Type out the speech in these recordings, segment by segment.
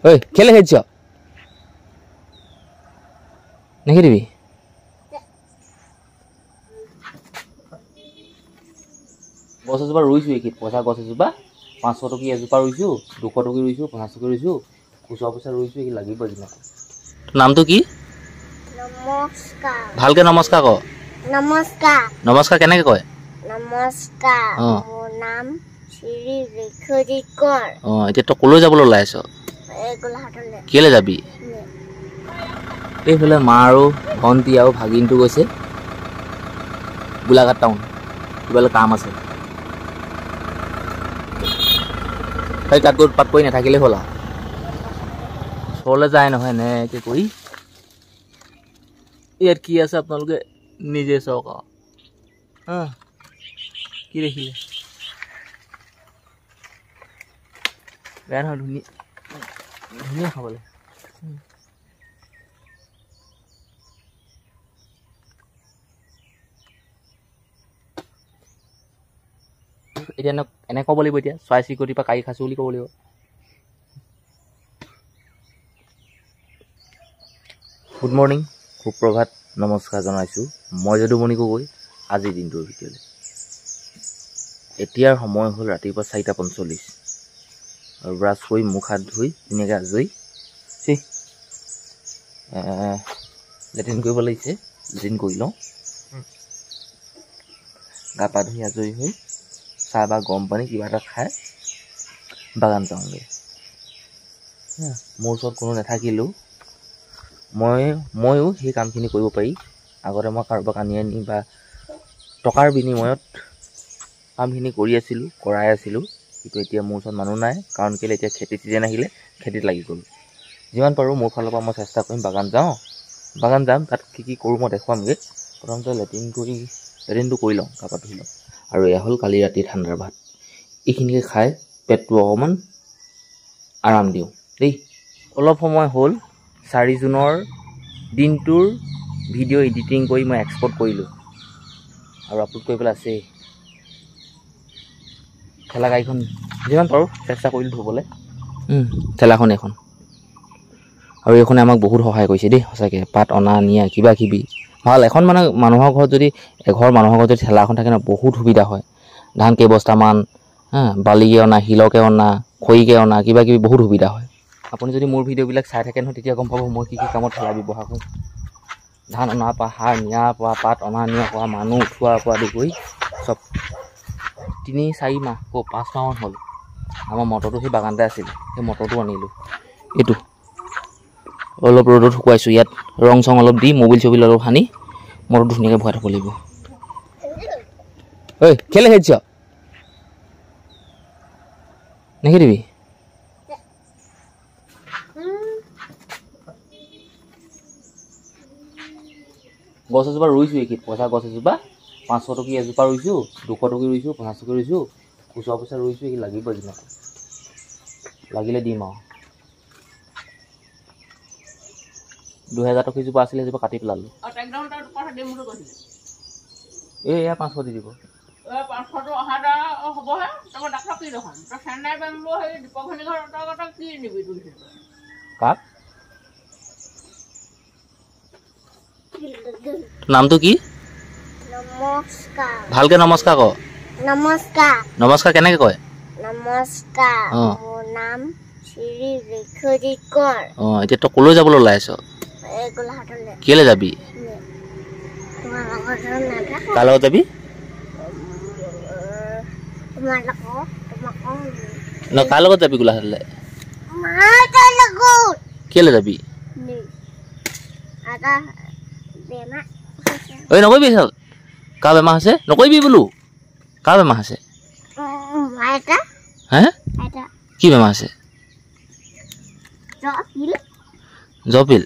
ঐ কেলে খেদিছ নেখেদিবি গছ এজোপা ৰুইছোঁ এইখিনিত পইচা গছ এজোপা 500 টকী এজোপা ৰুইছোঁ 200 টকী ৰুইছোঁ 50 টকী ৰুইছোঁ খুচুৰা পইচা ৰুইছোঁ এইখিনি লাগিব দিনা তোৰ নামটো কি নমস্কাৰ ভালকে নমস্কাৰ ক নমস্কাৰ নমস্কাৰ কেনেকৈ কয় নমস্কাৰ মোৰ নাম শ্ৰী ৰেখজিত কোঁৱৰ এতিয়া তই কলৈ যাবলৈ ওলাই আছ গোলাঘাটলৈ কেলে যাবি এইফালে মা আৰু ভণ্টি আৰু ভাগিনটো গৈছে গোলাঘাট টাউন কিবা কাম আছে তাই তাত গৈ পাত কৰি নাথাকিলে হ'ল আৰু ওচৰলৈ যায় নহয় এনেকৈ কৰি ইয়াত কি আছে আপোনালোকে নিজে চাওক আৰু কি দেখিলে বেয়া নহয় ধুনীয়া ধুনীয়া খাবলৈ এতিয়া এনে ক'ব লাগিব এতিয়া চৰাই চিৰিকটিৰ পৰা কাৰি খাইছোঁ বুলি ক'ব লাগিব গুড মৰ্ণিং সুপ্ৰভাত নমস্কাৰ জনাইছোঁ মই যদুমণি গগৈ আজিৰ দিনটোৰ ভিতৰলৈ এতিয়াৰ সময় হ'ল ৰাতিপুৱা 4:45 আৰু ব্ৰাছ কৰি মুখ হাত ধুই ধুনীয়াকৈ আজৰি লেট্ৰিন কৰিব লাগিছে লেট্ৰিন কৰি লওঁ গা পা ধুই আজৰি হৈ চাহ বা গৰম পানী কিবা এটা খাই বাগান যাওঁগৈ মোৰ ওচৰত কোনো নাথাকিলেও ময়ো সেই কামখিনি কৰিব পাৰি আগতে মই কাৰোবাক আনি বা টকাৰ বিনিময়ত কামখিনি কৰি আছিলোঁ কৰাই আছিলোঁ কিন্তু এতিয়া মোৰ ওচৰত মানুহ নাই কাৰণ কেলৈ এতিয়া খেতি চিজন আহিলে খেতিত লাগি গ'লোঁ যিমান পাৰোঁ মোৰ ফালৰ পৰা মই চেষ্টা কৰিম বাগান যাম তাত কি কৰোঁ মই দেখুৱামগৈ প্ৰথমতে লেট্ৰিনটো কৰি লওঁ গা পা ধুই লওঁ আৰু এয়া হ'ল কালি ৰাতি ঠাণ্ডাৰ ভাত এইখিনিকে খাই পেটটো অকণমান আৰাম দিওঁ দেই অলপ সময় হ'ল 4 জুনৰ দিনটোৰ ভিডিঅ' এডিটিং কৰি মই এক্সপৰ্ট কৰিলোঁ আৰু আপলোড কৰিবলৈ আছেই ঠেলা গাড়ীখন যিমান পাৰোঁ চেষ্টা কৰিলোঁ ধুবলৈ ঠেলাখন এখন আৰু এইখনে আমাক বহুত সহায় কৰিছে দেই সঁচাকৈ পাত অনা নিয়া কিবা কিবি ভাল এখন মানে মানুহৰ ঘৰত যদি এঘৰ মানুহৰ ঘৰত যদি ঠেলা এখন থাকে ন বহুত সুবিধা হয় ধান কেইবস্তামান বালিকে অনা শিলকে অনা খৰিকে অনা কিবা কিবি বহুত সুবিধা হয় আপুনি যদি মোৰ ভিডিঅ'বিলাক চাই থাকে নহয় তেতিয়া গম পাব মই কি কামত ঠেলা ব্যৱহাৰ কৰোঁ ধান অনাৰ পৰা সাৰ নিয়াৰ পৰা পাত অনা নিয়াৰ পৰা মানুহ উঠোৱাৰ পৰা আদি কৰি চব 3-4 মাহ 5 মাহমান হ'ল আমাৰ মটৰটো সেই বাগানতে আছিলে সেই মটৰটো আনিলোঁ এইটো অলপ ৰ'দত শুকুৱাইছোঁ ইয়াত ৰং চং অলপ দি মবিল চবিল অলপ সানি মটৰটো ধুনীয়াকৈ ভৰাই থ'ব লাগিব ঐ কেলে খেদিছ নেখেদিবি গছ এজোপা ৰুইছোঁ এইখিনিত পইচা গছ এজোপা 500 টকী এজোপা ৰুইছোঁ 200 টকী ৰুইছোঁ 50 টকী ৰুইছোঁ খুচুৰা পইচা ৰুইছোঁ এইখিনি লাগিব দিনা লাগিলে দিম আৰু 2000 টকীজোপা আছিলে সেইজোপা কাটি পেলালোঁ এয়া 500 দি দিব কাক নামটো কি নমস্কাৰ ভালকে নমস্কাৰ ক নমস্কাৰ কেনেকৈ কয় নমস্কাৰ মোৰ নাম শ্ৰী ৰেখজিত কোঁৱৰ এতিয়া তই কলৈ যাবলৈ ওলাই আছ গোলাঘাটলৈ কেলে যাবি কাৰ লগত যাবি কাৰ লগত যাবি গোলাঘাটলৈ কেলে যাবি ঐ নকৰিবি কাৰ বেমাৰ হৈছে নকৰিবি বোলো কাৰ বেমাৰ আছে হে কি বেমাৰ আছে জপিল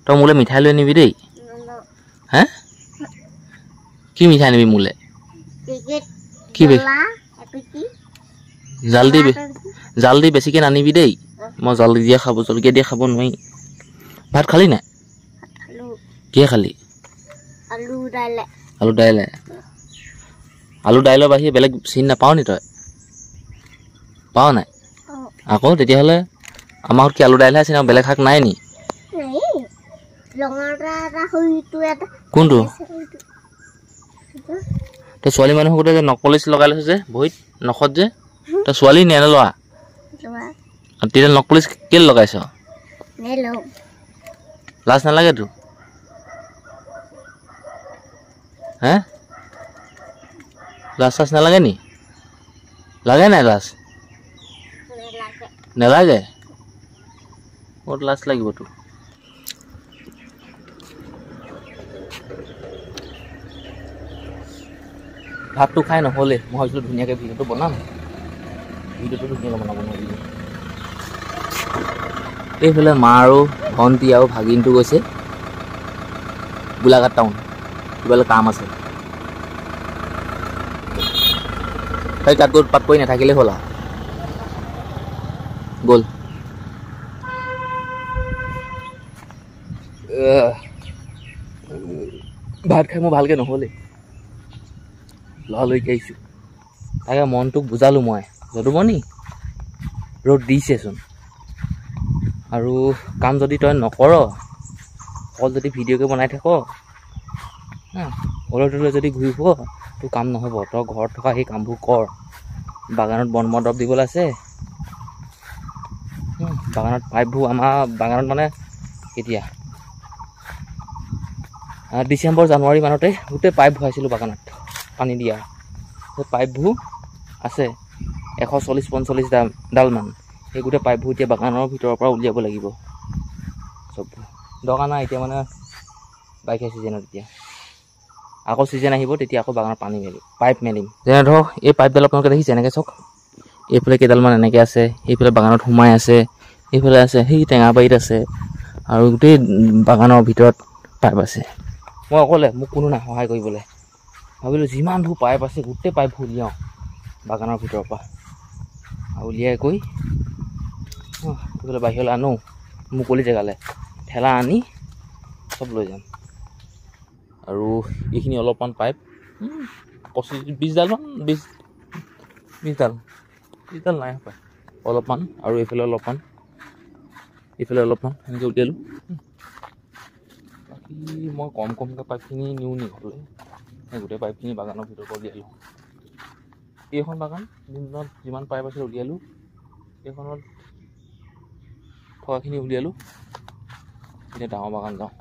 তই মোলৈ মিঠাই লৈ আনিবি দেই হে কি মিঠাই আনিবি মোলৈ কি জাল দি বেছিকৈ নানিবি দেই মই জলকীয়া দিয়া খাব নোৱাৰি ভাত খালি নাই কিহে খালি আলু দাইলৰ বাহিৰে বেলেগ চিনি নাপাওঁ নি তই পাৱ নাই আকৌ তেতিয়াহ'লে আমাৰ কি আলু দাইলহে আছে ন বেলেগ শাক নাই নি কোনটো তই ছোৱালী মানুহ গোটেই যে নকপলিচ লগাই লৈছে যে ভৰিত নখত যে তই ছোৱালী নে ল'ৰা তেতিয়া নকপলিচ কেলে লগাইছ লাজ নালাগে তোৰ হে লাজ চাজ নালাগে নি লাগে নাই লাজ নালাগে বহুত লাজ লাগিব তোৰ ভাতটো খাই নহ'লে মই ভাবিছিলোঁ ধুনীয়াকৈ ভিডিঅ'টো বনাম ভিডিঅ'টো ধুনীয়াকৈ বনাব নোৱাৰিলোঁ এইফালে মা আৰু ভণ্টি আৰু ভাগিনটো গৈছে গোলাঘাট টাউন কিবা কাম আছে তাই তাত গৈ উৎপাত কৰি নাথাকিলেই হ'ল আৰু গ'ল ভাত খাই মই ভালকৈ নহ'লে লৰালৈকে আহিছোঁ তাকে মনটোক বুজালোঁ মই যদুমণি ৰ'দ দিছেচোন আৰু কাম যদি তই নকৰ অকল যদি ভিডিঅ'কে বনাই থাক অলৈ তলৈ যদি ঘূৰি ফুৰ তোৰ কাম নহ'ব তই ঘৰত থকা সেই কামবোৰ কৰ বাগানত বনমৰা দৰৱ দিবলৈ আছে বাগানত পাইপবোৰ আমাৰ বাগানত মানে কেতিয়া ডিচেম্বৰ জানুৱাৰী মানতে গোটেই পাইপ ভৰাইছিলোঁ বাগানত পানী দিয়া সেই পাইপবোৰ আছে 140-145 ডালমান সেই গোটেই পাইপবোৰ এতিয়া বাগানৰ ভিতৰৰ পৰা উলিয়াব লাগিব চববোৰ দৰকাৰ নাই এতিয়া মানে বাৰিষা ছিজনত এতিয়া আকৌ ছিজন আহিব তেতিয়া আকৌ বাগানত পানী মেলিম পাইপ মেলিম যেনে ধৰক এই পাইপডাল আপোনালোকে দেখিছে এনেকৈ চাওক এইফালে কেইডালমান এনেকৈ আছে সেইফালে বাগানত সোমাই আছে এইফালে আছে সেই টেঙাবাৰীত আছে আৰু গোটেই বাগানৰ ভিতৰত পাইপ আছে মই অকলে মোক কোনো নাই সহায় কৰিবলৈ ভাবিলোঁ যিমানবোৰ পাইপ আছে গোটেই পাইপবোৰ উলিয়াওঁ বাগানৰ ভিতৰৰ পৰা আৰু উলিয়াই গৈ এইফালে বাহিৰলৈ আনো মুকলি জেগালৈ ঠেলা আনি চব লৈ যাম আৰু এইখিনি অলপমান পাইপ 25-20 ডালমান 20 ডাল নাই পায় অলপমান আৰু এইফালে অলপমান এনেকৈ উলিয়ালোঁ বাকী মই কমকৈ পাইপখিনি নিওঁ নি ঘৰলৈ গোটেই পাইপখিনি বাগানৰ ভিতৰৰ পৰা উলিয়ালোঁ এইখন বাগান দিনত যিমান পাইপ আছিল উলিয়ালোঁ এইখনত থকাখিনি উলিয়ালোঁ এতিয়া ডাঙৰ বাগান যাওঁ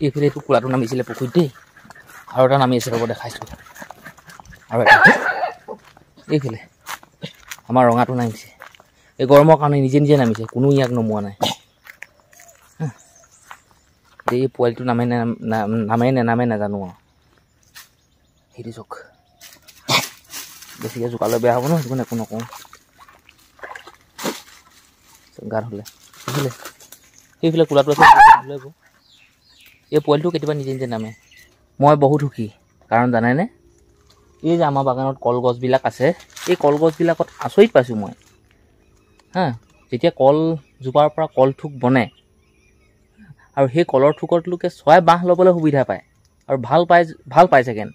এইফালে এইটো কোলাটো নামিছিলে পুখুৰীত দেই আৰু এটা নামি আছে ৰ'ব দেখাইছোঁ আৰু এটা এইফালে আমাৰ ৰঙাটো নামিছে এই গৰমৰ কাৰণে নিজে নামিছে কোনো ইয়াক নমোৱা নাই এই পোৱালিটো নামে নাজানো আৰু সেইটো চাওক বেছিকৈ জোকালৈ বেয়া হ'ব ন সেইটো কাৰণে একো নকওঁ গাত হ'লে সেইফালে কোলাটো আছে এই পোৱালিটো কেতিয়াবা নিজে নামে মই বহুত সুখী কাৰণ জানেনে এই যে আমাৰ বাগানত কলগছবিলাক আছে এই কলগছবিলাকত আচৰিত পাইছোঁ মই যেতিয়া কলজোপাৰ পৰা কলথোক বনে আৰু সেই কলৰ থোকতলোকে চৰাই বাঁহ ল'বলৈ সুবিধা পায় আৰু ভাল পায় ছেকেণ্ড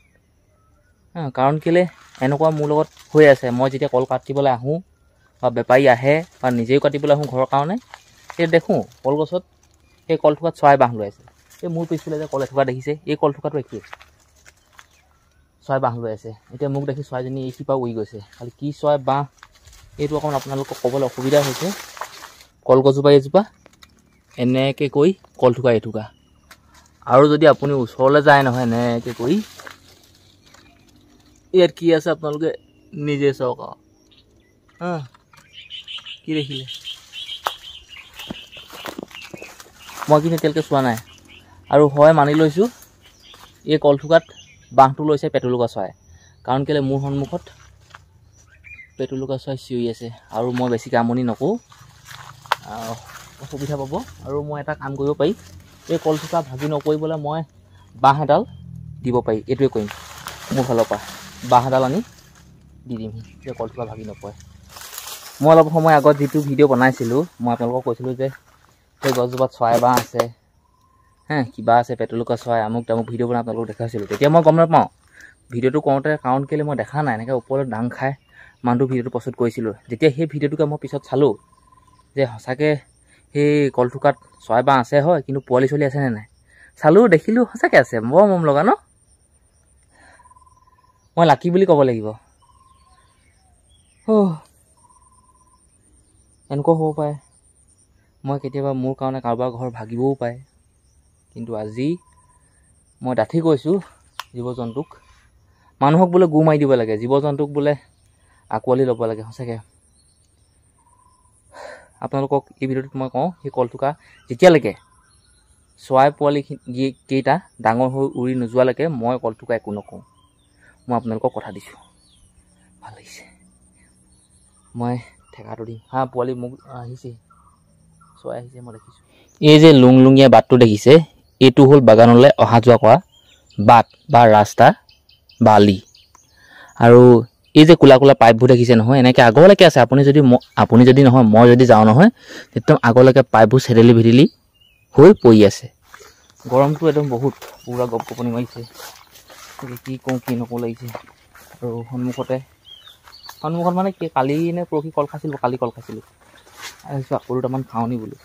কাৰণ কেলৈ এনেকুৱা মোৰ লগত হৈ আছে মই যেতিয়া কল কাটিবলৈ আহোঁ বা বেপাৰী আহে বা নিজেও কাটিবলৈ আহোঁ ঘৰৰ কাৰণে সেই দেখোঁ কলগছত সেই কলথোকাত চৰাই বাঁহ লৈ আছে এই মোৰ পিছফালে যে কল এথোকা দেখিছে এই কলথোকাটো একেই চৰাই বাঁহ লৈ আছে এতিয়া মোক দেখি চৰাইজনী এই শিপা উৰি গৈছে খালি কি চৰাই বাঁহ এইটো অকণমান আপোনালোকক ক'বলৈ অসুবিধা হৈছে কলগছজোপা এইজোপা এনেকৈ কৈ কলথোকা এথোকা আৰু যদি আপুনি ওচৰলৈ যায় নহয় এনেকৈ কৰি ইয়াত কি আছে আপোনালোকে নিজে চাওক কি দেখিলে মই কিন্তু এতিয়ালৈকে চোৱা নাই আৰু হয় মানি লৈছোঁ এই কলথোকাত বাঁহটো লৈছে পেটুলুকা চৰাই কাৰণ কেলৈ মোৰ সন্মুখত পেটুলুকা চৰাই চিঞৰি আছে আৰু মই বেছিকৈ আমনি নকৰোঁ অসুবিধা পাব আৰু মই এটা কাম কৰিব পাৰি এই কলথোকা ভাগি নকৰিবলৈ মই বাঁহ এডাল দিব পাৰি এইটোৱে কৰিম মোৰ ফালৰ পৰা বাঁহ এডাল আনি দি দিম যে কলথোকা ভাগি নপৰে মই অলপ সময় আগত যিটো ভিডিঅ' বনাইছিলোঁ মই আপোনালোকক কৈছিলোঁ যে সেই গছজোপাত চৰাই বাঁহ আছে কিবা আছে পেটুলুকা চৰাই আমুক তামুক ভিডিঅ' বনাই আপোনালোকক দেখাইছিলোঁ তেতিয়া মই গম নাপাওঁ ভিডিঅ'টো কৰোঁতে কাৰণ কেলৈ মই দেখা নাই এনেকৈ ওপৰত দাং খাই মানুহটো ভিডিঅ'টো প্ৰস্তুত কৰিছিলোঁ যেতিয়া সেই ভিডিঅ'টোকে মই পিছত চালোঁ যে সঁচাকৈ সেই কলথোকাত চৰাই বাঁহ আছে হয়, কিন্তু পোৱালি চলি আছেনে নাই চালোঁ, দেখিলোঁ সঁচাকৈ আছে। বৰ মৰম লগা ন? মই লাকি বুলি ক'ব লাগিব। এনেকুৱা হ'ব পাৰে মই কেতিয়াবা মোৰ কাৰণে কাৰোবাৰ ঘৰ ভাগিবও পাৰে, কিন্তু আজি মই ডাঠি কৈছোঁ জীৱ জন্তুক, মানুহক বোলে গু মাৰি দিব লাগে, জীৱ জন্তুক বোলে আঁকোৱালি ল'ব লাগে। সঁচাকৈ আপোনালোকক এই ভিডিঅ'টোত মই কওঁ, সেই কলথোকা যেতিয়ালৈকে চৰাই পোৱালি কেইটা ডাঙৰ হৈ উৰি নোযোৱালৈকে মই কলথোকা একো নকওঁ। মই আপোনালোকক কথা দিছোঁ। ভাল লাগিছে, মই ঠেকাটো দিম। পোৱালি মোক আহিছে, চৰাই আহিছে, মই দেখিছোঁ। এই যে লুংলুঙীয়া বাটটো দেখিছে, এইটো হ'ল বাগানলৈ অহা যোৱা কৰা বাট বা ৰাস্তা বা আলি। আৰু এই যে কোলা কোলা পাইপবোৰ দেখিছে নহয়, এনেকৈ আগলৈকে আছে। আপুনি যদি নহয়, মই যদি যাওঁ নহয়, একদম আগলৈকে পাইপবোৰ চেদেলি ভেদেলি হৈ পৰি আছে। গৰমটো একদম বহুত, পূৰা গপ গপনি মাৰিছে। কি কওঁ কি নকওঁ লাগিছে। আৰু সন্মুখত মানে কি, কালি নে পৰহি কল খাইছিলোঁ, কালি কল খাইছিলোঁ। আহিছোঁ আকৌ দুটামান খাওঁ নি বোলো।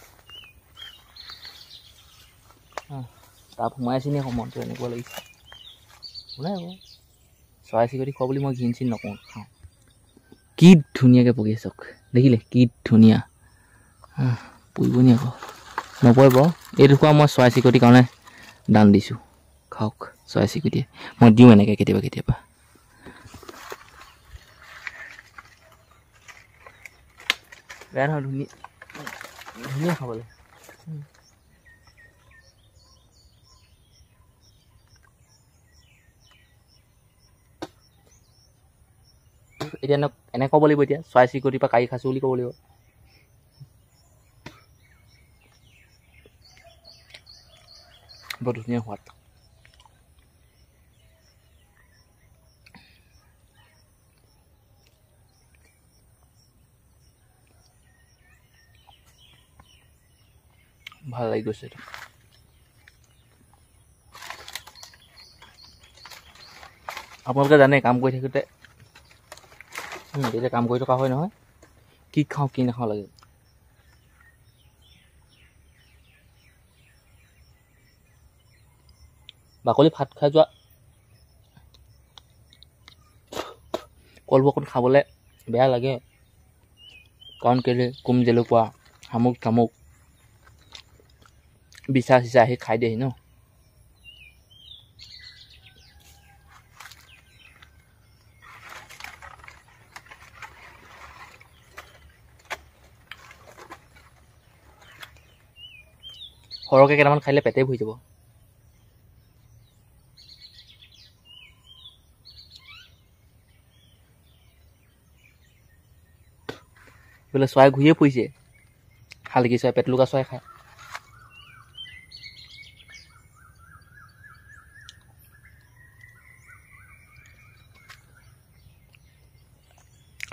তাপ সোমাই আছি নি সময়টো, এনেকুৱা লাগিছে। নাই আকৌ চৰাই চিৰিকটি খোৱা বুলি মই ঘিন চিন নকওঁ, খাওঁ। কি ধুনীয়াকৈ পকি আছে, দেখিলে কি ধুনীয়া। পৰিব নি আকৌ, নপৰিব। এইডোখৰ মই চৰাই চিৰিকটিৰ কাৰণে দান দিছোঁ, খাওক চৰাই চিৰিকটিয়ে। মই দিওঁ এনেকৈ কেতিয়াবা কেতিয়াবা। বেয়া নহয়, ধুনীয়া খাবলৈ। এতিয়া এনে ক'ব লাগিব, এতিয়া চৰাই চিৰিকটিৰ পৰা কাঢ়ি খাইছোঁ বুলি ক'ব লাগিব। বৰ ধুনীয়া সোৱাদ। ভাল লাগি গৈছে এইটো। আপোনালোকে জানে কাম কৰি থাকোঁতে, যেতিয়া কাম কৰি থকা হয় নহয়, কি খাওঁ কি নাখাওঁ লাগে। বাকলি ভাত খাই যোৱা কলবোৰ অকণ খাবলৈ বেয়া লাগে, কাৰণ কেলৈ কোম জেলুকুৱা শামুক চামুক বিচা চিচা আহি খাই দিয়েহি ন। সৰহকৈ কেইটামান খাইলে পেটেই ভৰি যাব। বোলে চৰাই ঘূৰিয়ে ফুৰিছে, শালিকি চৰাই পেটলুকা চৰাই খায়।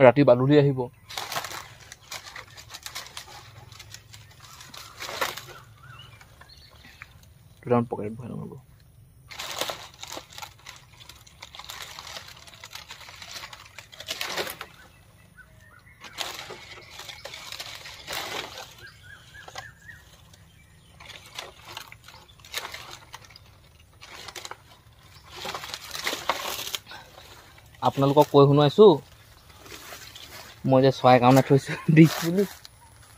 ৰাতি বাদুলি আহিব। পকেট ভৰাই ল'ব। আপোনালোকক কৈ শুনাইছোঁ, মই যে চৰাই কাৰণে থৈছোঁ দিছোঁ বুলি,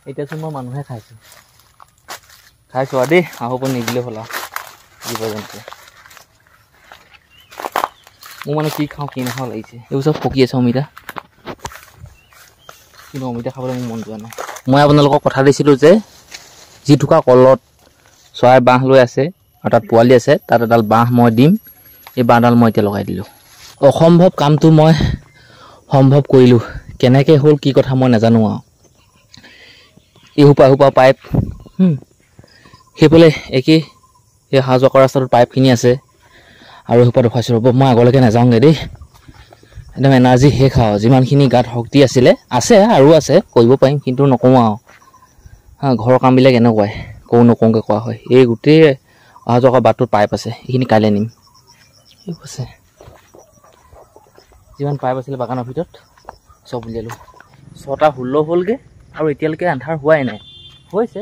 এতিয়াচোন মই মানুহে খাইছোঁ আৰু দেই। আহোঁ নিদিলে হ'ল আৰু জীৱ জন্তু। মোৰ মানে কি খাওঁ কি নাখাওঁ লাগিছে। এইবোৰ চব পকি আছে অমিতা, কিন্তু অমিতা খাবলৈ মোৰ মন যোৱা নাই। মই আপোনালোকক কথা দিছিলোঁ যে যি থোকা কলত চৰাই বাঁহ লৈ আছে আৰু তাত পোৱালি আছে, তাত এডাল বাঁহ মই দিম। এই বাঁহডাল মই এতিয়া লগাই দিলোঁ। অসম্ভৱ কামটো মই সম্ভৱ কৰিলোঁ। কেনেকৈ হ'ল কি কথা মই নাজানো আৰু। এসোপা পাইপ, সেইফালে একেই সেই অহা যোৱা কৰা ৰাস্তাটোত পাইপখিনি আছে, আৰু এসোপা দেখুৱাইছোঁ ৰ'ব। মই আগলৈকে নাযাওঁগৈ দেই, একদম এনাৰ্জি শেষ আৰু। যিমানখিনি গাত শক্তি আছে আৰু আছে, কৰিব পাৰিম, কিন্তু নকওঁ আৰু। ঘৰৰ কামবিলাক এনেকুৱাই, নকওঁকৈ কৰা হয়। এই গোটেই অহা যোৱা কৰা বাটটোত পাইপ আছে, এইখিনি কাইলৈ নিম। এইবোৰ আছে, যিমান পাইপ আছিলে বাগানৰ ভিতৰত চব উলিয়ালোঁ। 6টা 16 হ'লগৈ। আৰু এতিয়ালৈকে আন্ধাৰ হোৱাই নাই হৈছে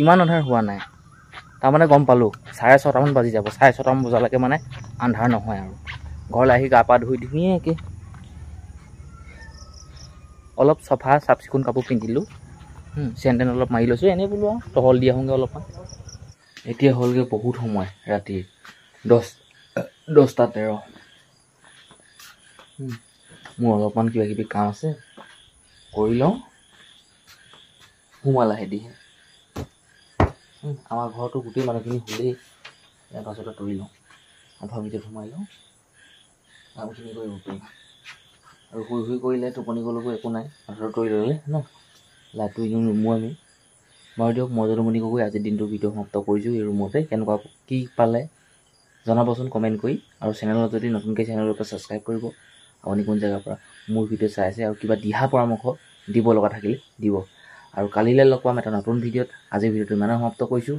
ইমান আন্ধাৰ হোৱা নাই তাৰমানে গম পালোঁ 6:30মান বাজি যাব 6:30মান বজালৈকে মানে আন্ধাৰ নহয় আৰু ঘৰলৈ আহি গা পা ধুই ধুনীয়াকৈ অলপ চাফ চিকুণ কাপোৰ পিন্ধিলোঁ চেণ্ডেল অলপ মাৰি লৈছোঁ এনেই বোলো আৰু টহল দি আহোঁগৈ অলপমান এতিয়া হ'লগৈ বহুত সময় ৰাতি 10:13 মোৰ অলপমান কিবা কিবি কাম আছে কৰি লওঁ সোমাল লাহেদিহে আমাৰ ঘৰতো গোটেই মানুহখিনি শুলেই ইয়াৰ পাছতে তৰি লওঁ আঁঠুৱাৰ ভিতৰত সোমাই লওঁ কামখিনি কৰিব পাৰিম আৰু শুই কৰিলে টোপনি গ'লেও একো নাই আঁঠুৱাৰ তৰি ল'লে ন লাইটটো এনেও নুমোঁ আমি বাৰু দিয়ক মই যদুমণি গগৈ আজিৰ দিনটোৰ ভিডিঅ' সমাপ্ত কৰিছোঁ এই ৰুমতে কেনেকুৱা কি পালে জনাবচোন কমেণ্ট কৰি আৰু চেনেলত যদি নতুনকৈ চেনেলৰ পৰা ছাবস্ক্ৰাইব কৰিব আপুনি কোন জেগাৰ পৰা মোৰ ভিডিঅ' চাই আছে আৰু কিবা দিহা পৰামৰ্শ দিব লগা থাকিলে দিব আৰু কালিলৈ লগ পাম এটা নতুন ভিডিঅ'ত আজিৰ ভিডিঅ'টো ইমানে সমাপ্ত কৰিছোঁ